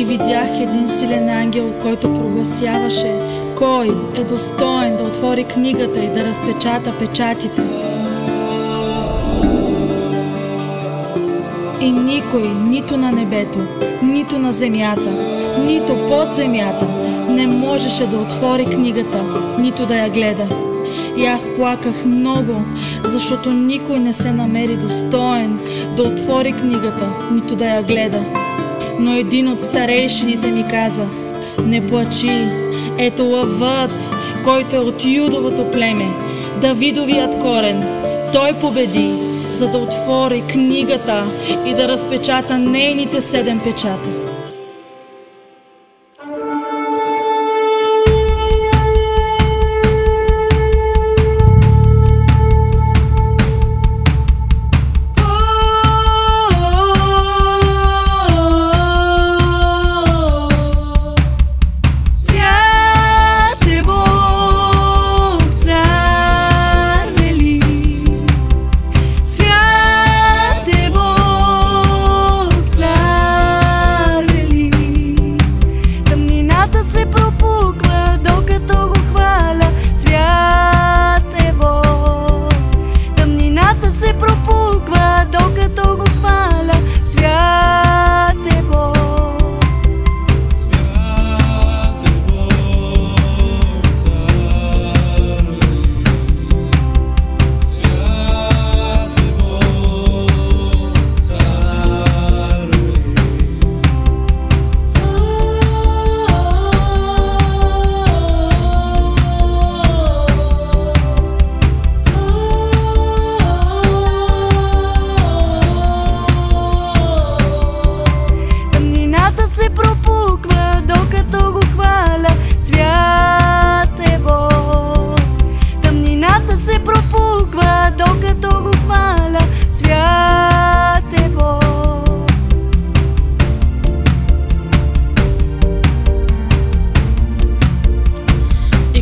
видях един силен ангел, който прогласяваше: кой е достоен да отвори книгата и да разпечата печатите. И никой, нито на небето, нито на земята, нито под земята, не можеше да отвори книгата, нито да я гледа. И аз плаках много, защото никой не се намери достоен да отвори книгата, нито да я гледа. Но един от старейшините ми каза: не плачи, ето лъвът, който е от Юдовото племе, Давидовият корен. Той победи, за да отвори книгата и да разпечата нейните 7 печата.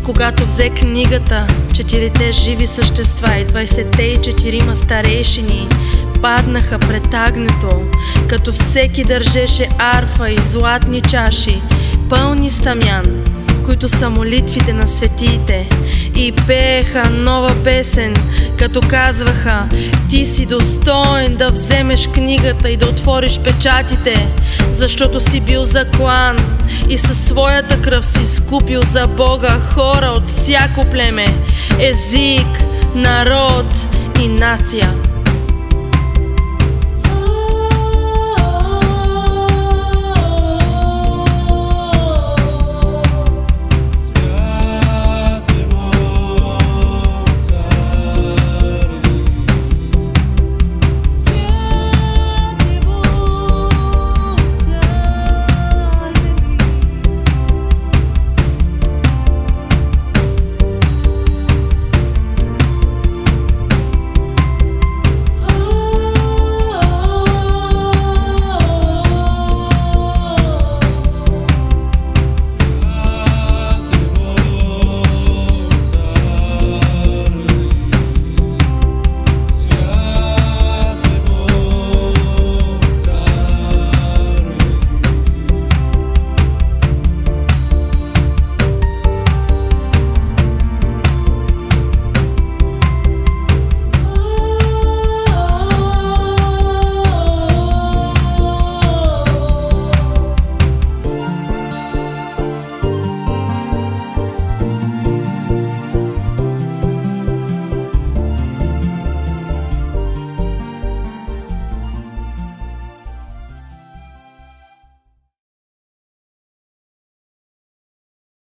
Когато взе книгата, 4 живи същества и 24 старейшини паднаха пред агнето, като всеки държеше арфа и златни чаши, пълни с тамян, които са молитвите на светиите, и пееха нова песен, като казваха: ти си достоен да вземеш книгата и да отвориш печатите, защото си бил заклан и със своята кръв си изкупил за Бога хора от всяко племе, език, народ и нация.